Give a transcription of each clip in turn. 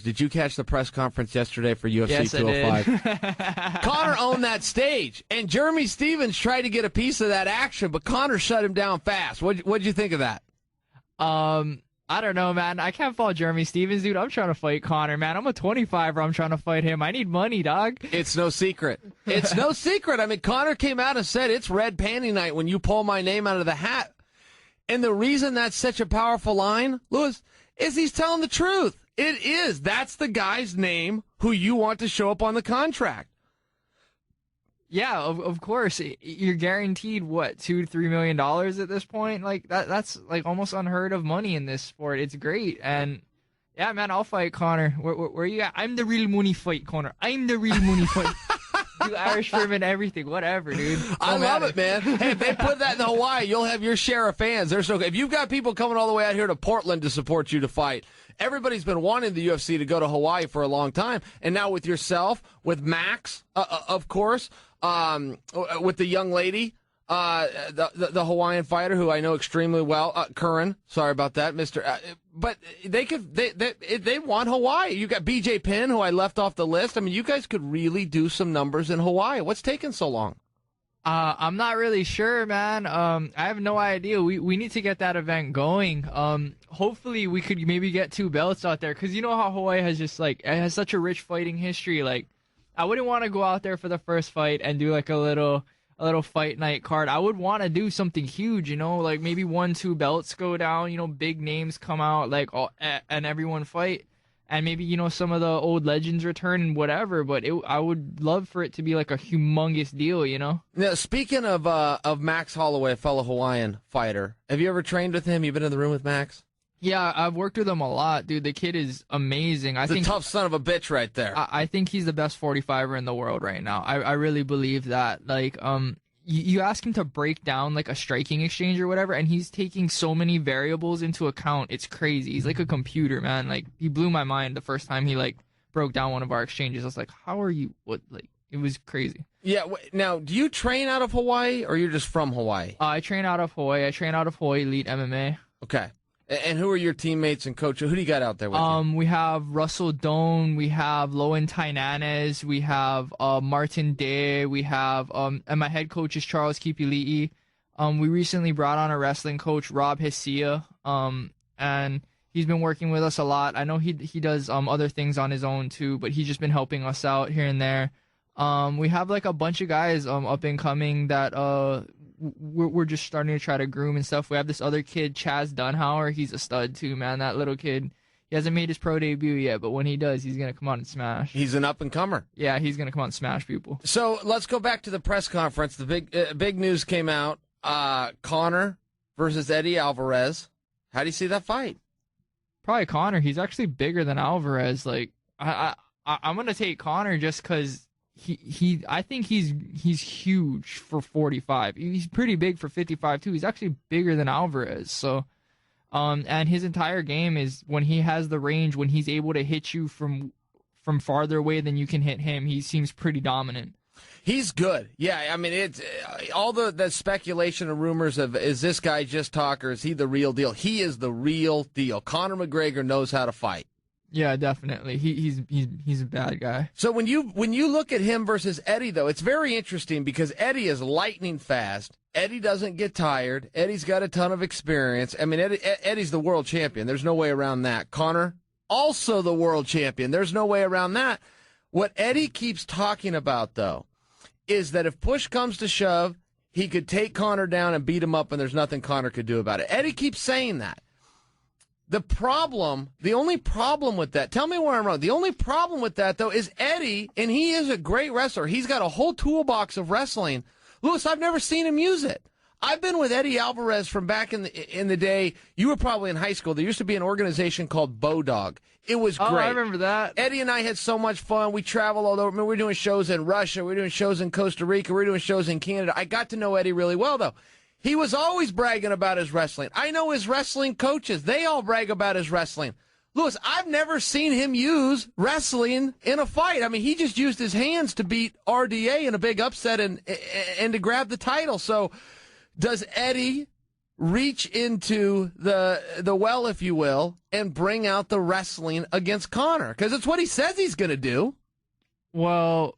Did you catch the press conference yesterday for UFC Yes, 205? I did. Conor owned that stage, and Jeremy Stephens tried to get a piece of that action, but Conor shut him down fast. What'd you think of that? I don't know, man. I can't follow Jeremy Stephens, dude. I'm trying to fight Conor, man. I'm a 25er. I'm trying to fight him. I need money, dog. It's no secret. It's no secret. I mean, Conor came out and said, it's red panty night when you pull my name out of the hat. And the reason that's such a powerful line, Lewis, is he's telling the truth. It is. That's the guy's name who you want to show up on the contract. Yeah, of course. You're guaranteed, what, $2 to $3 million at this point? Like, that's like almost unheard of money in this sport. It's great. And yeah, man, I'll fight Conor. Where you at? I'm the real money fight, Conor. I'm the real money fight. Do Irish firm and everything, whatever, dude. I love it, man. Hey, if they put that in Hawaii, you'll have your share of fans. If you've got people coming all the way out here to Portland to support you to fight, everybody's been wanting the UFC to go to Hawaii for a long time. And now with yourself, with Max, of course, with the young lady, the Hawaiian fighter who I know extremely well, Curran. Sorry about that, Mr. But they want Hawaii. You got BJ Penn, who I left off the list. I mean, you guys could really do some numbers in Hawaii. What's taking so long? I'm not really sure, man. I have no idea. We need to get that event going. Hopefully we could maybe get 2 belts out there, because you know how Hawaii has just it has such a rich fighting history. Like, I wouldn't want to go out there for the first fight and do like a little fight night card. I would want to do something huge, like maybe 1-2 belts go down, big names come out, and everyone fight. And maybe, some of the old legends return and whatever, but I would love for it to be like a humongous deal, Now, speaking of Max Holloway, a fellow Hawaiian fighter, have you ever trained with him? You've been in the room with Max? Yeah, I've worked with him a lot, dude. The kid is amazing. He's a tough son of a bitch right there. I think he's the best 45er in the world right now. I really believe that. Like, you ask him to break down like a striking exchange or whatever, and he's taking so many variables into account. It's crazy. He's like a computer, man. Like, he blew my mind the first time he broke down one of our exchanges. I was like, how are you? What? Like, it was crazy. Yeah. Now, do you train out of Hawaii, or you're just from Hawaii? I train out of Hawaii. I train out of Hawaii Elite MMA. Okay. And who are your teammates and coach? Who do you got out there with you? We have Russell Doan, we have Loan Tainanes, we have Martin Day, we have and my head coach is Charles Kipili'i. We recently brought on a wrestling coach, Rob Hessia, and he's been working with us a lot. I know he does other things on his own too, but he's just been helping us out here and there. We have like a bunch of guys up and coming that we're just starting to try to groom and stuff. We have this other kid, Chaz Dunhauer. He's a stud too, man. That little kid. He hasn't made his pro debut yet, but when he does, he's going to come out and smash. He's an up-and-comer. Yeah, he's going to come out and smash people. So let's go back to the press conference. The big news came out. Conor versus Eddie Alvarez. How do you see that fight? Probably Conor. He's actually bigger than Alvarez. Like, I'm going to take Conor just because I think he's huge for 45. He's pretty big for 55 too. He's actually bigger than Alvarez. So, and his entire game is when he has the range, when he's able to hit you from farther away than you can hit him. He seems pretty dominant. He's good. Yeah, I mean, it's all the speculation and rumors of, is this guy just talk or is he the real deal? He is the real deal. Conor McGregor knows how to fight. Yeah, definitely. He's a bad guy. So when you look at him versus Eddie, though, it's very interesting because Eddie is lightning fast. Eddie doesn't get tired. Eddie's got a ton of experience. I mean, Eddie's the world champion. There's no way around that. Conor, also the world champion. There's no way around that. What Eddie keeps talking about, though, is that if push comes to shove, he could take Conor down and beat him up, and there's nothing Conor could do about it. Eddie keeps saying that. The only problem with that, tell me where I'm wrong, the only problem with that, though, is Eddie, and he is a great wrestler. He's got a whole toolbox of wrestling. Lewis, I've never seen him use it. I've been with Eddie Alvarez from back in the day. You were probably in high school. There used to be an organization called Bodog. It was great. Oh, I remember that. Eddie and I had so much fun. We traveled all over. I mean, we were doing shows in Russia. We were doing shows in Costa Rica. We were doing shows in Canada. I got to know Eddie really well, though. He was always bragging about his wrestling. I know his wrestling coaches. They all brag about his wrestling. Lewis, I've never seen him use wrestling in a fight. I mean, he just used his hands to beat RDA in a big upset and to grab the title. So does Eddie reach into the well, if you will, and bring out the wrestling against Conor? Because it's what he says he's going to do. Well,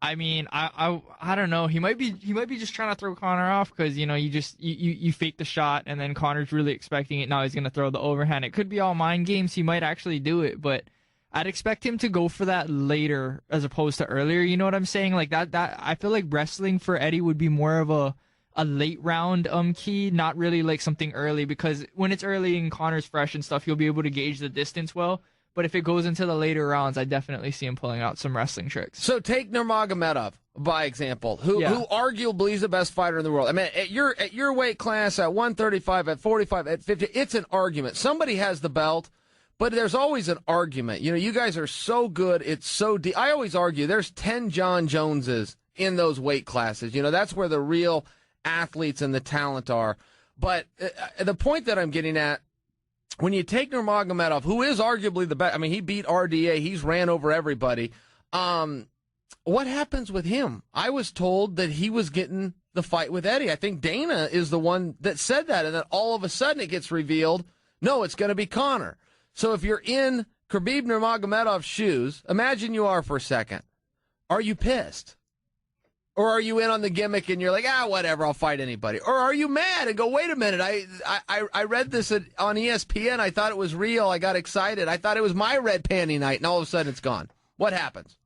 I mean, I don't know. He might be just trying to throw Conor off because, you know, you fake the shot and then Conor's really expecting it. Now he's going to throw the overhand. It could be all mind games. He might actually do it, but I'd expect him to go for that later as opposed to earlier. You know what I'm saying? Like that I feel like wrestling for Eddie would be more of a late round key, not really like something early, because when it's early and Conor's fresh and stuff, he'll be able to gauge the distance well. But if it goes into the later rounds, I definitely see him pulling out some wrestling tricks. So take Nurmagomedov, by example, who arguably is the best fighter in the world. I mean, at your weight class, at 135, at 45, at 50, it's an argument. Somebody has the belt, but there's always an argument. You know, you guys are so good, it's so deep. I always argue there's 10 John Joneses in those weight classes. You know, that's where the real athletes and the talent are. But the point that I'm getting at, when you take Nurmagomedov, who is arguably the best, I mean, he beat RDA, he's ran over everybody. What happens with him? I was told that he was getting the fight with Eddie. I think Dana is the one that said that, and then all of a sudden it gets revealed, no, it's going to be Conor. So if you're in Khabib Nurmagomedov's shoes, imagine you are for a second. Are you pissed? Or are you in on the gimmick and you're like, whatever, I'll fight anybody? Or are you mad and go, wait a minute, I read this on ESPN, I thought it was real, I got excited, I thought it was my red panty night, and all of a sudden it's gone. What happens?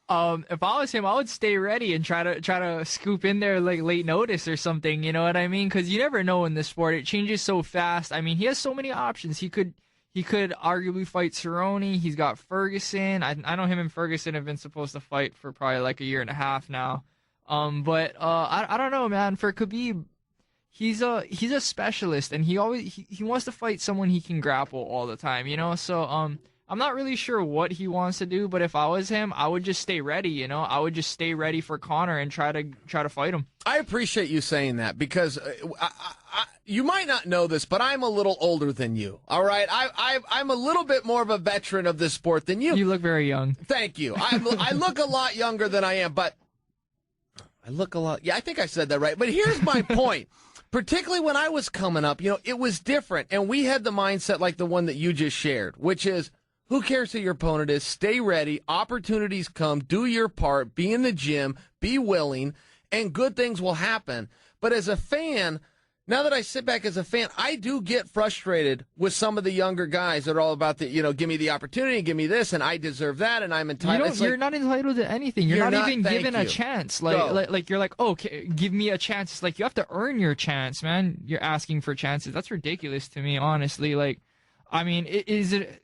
If I was him, I would stay ready and try to scoop in there like late notice or something, you know what I mean? Because you never know in this sport, it changes so fast. I mean, he has so many options. He could arguably fight Cerrone. He's got Ferguson. I know him and Ferguson have been supposed to fight for probably like a year and a half now. But I don't know, man. For Khabib, he's a specialist, and he wants to fight someone he can grapple all the time, you know. So I'm not really sure what he wants to do, but if I was him, I would just stay ready, you know. I would just stay ready for Conor and try to fight him. I appreciate you saying that because you might not know this, but I'm a little older than you. All right, I'm a little bit more of a veteran of this sport than you. You look very young. Thank you. I look a lot younger than I am, but. I look a lot. Yeah, I think I said that right. But here's my point. Particularly when I was coming up, you know, it was different. And we had the mindset like the one that you just shared, which is, who cares who your opponent is? Stay ready. Opportunities come. Do your part. Be in the gym. Be willing. And good things will happen. But as a fan, now that I sit back as a fan, I do get frustrated with some of the younger guys that are all about the, you know, give me the opportunity, give me this, and I deserve that, and I'm entitled. You're not entitled to anything. You're not even given a chance. Like you're like, okay, give me a chance. It's like you have to earn your chance, man. You're asking for chances. That's ridiculous to me, honestly. Like, I mean,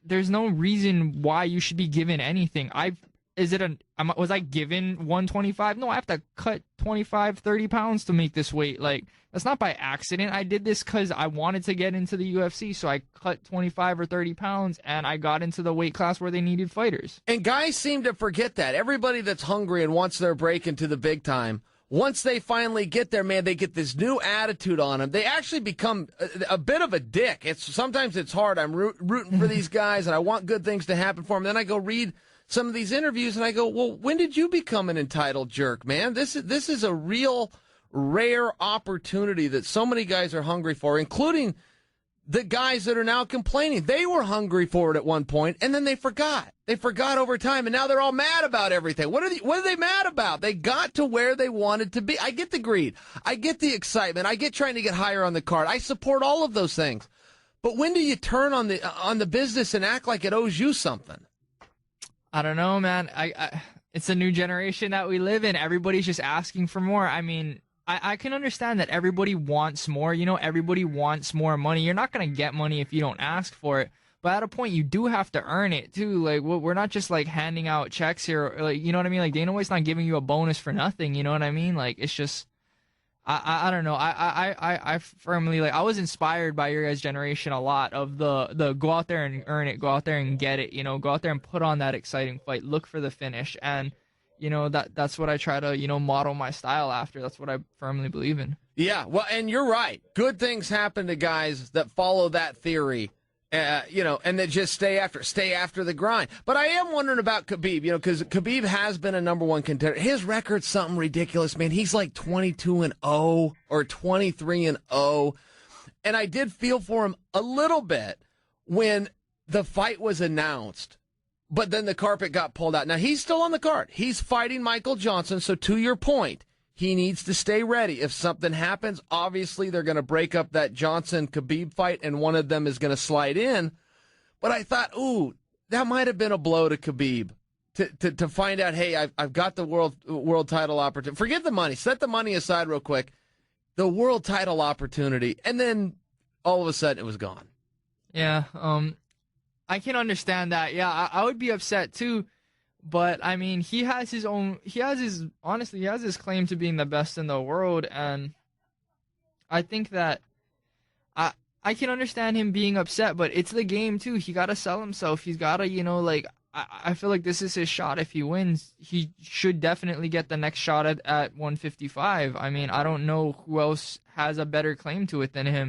there's no reason why you should be given anything. Was I given 125? No, I have to cut 25, 30 pounds to make this weight. Like, that's not by accident. I did this because I wanted to get into the UFC, so I cut 25 or 30 pounds, and I got into the weight class where they needed fighters. And guys seem to forget that. Everybody that's hungry and wants their break into the big time, once they finally get there, man, they get this new attitude on them. They actually become a bit of a dick. Sometimes it's hard. I'm rooting for these guys, and I want good things to happen for them. Then I go read some of these interviews, and I go, well, when did you become an entitled jerk, man? This is a real rare opportunity that so many guys are hungry for, including the guys that are now complaining. They were hungry for it at one point, and then they forgot. They forgot over time, and now they're all mad about everything. What are they mad about? They got to where they wanted to be. I get the greed. I get the excitement. I get trying to get higher on the card. I support all of those things. But when do you turn on the business and act like it owes you something? I don't know, man. It's a new generation that we live in. Everybody's just asking for more. I mean, I can understand that everybody wants more. You know, everybody wants more money. You're not going to get money if you don't ask for it. But at a point, you do have to earn it, too. Like, we're not just, like, handing out checks here. Like, you know what I mean? Like, Dana White's not giving you a bonus for nothing. You know what I mean? Like, it's just, I don't know. I firmly, like, I was inspired by your guys' generation a lot of the go out there and earn it, go out there and get it, you know, go out there and put on that exciting fight, look for the finish. And, you know, that's what I try to, you know, model my style after. That's what I firmly believe in. Yeah, well, and you're right. Good things happen to guys that follow that theory. You know, and that just stay after the grind. But I am wondering about Khabib, you know, because Khabib has been a number one contender. His record's something ridiculous, man. He's like 22-0 or 23-0. And I did feel for him a little bit when the fight was announced, but then the carpet got pulled out. Now, he's still on the card. He's fighting Michael Johnson, so to your point, he needs to stay ready. If something happens, obviously they're going to break up that Johnson-Khabib fight, and one of them is going to slide in. But I thought, ooh, that might have been a blow to Khabib to find out, hey, I've got the world title opportunity. Forget the money. Set the money aside real quick. The world title opportunity, and then all of a sudden it was gone. Yeah, I can understand that. Yeah, I would be upset too. But I mean, he has his claim to being the best in the world, and I think that I can understand him being upset, but it's the game too. He got to sell himself. He's got to, I feel like this is his shot. If he wins, he should definitely get the next shot at 155. I mean, I don't know who else has a better claim to it than him.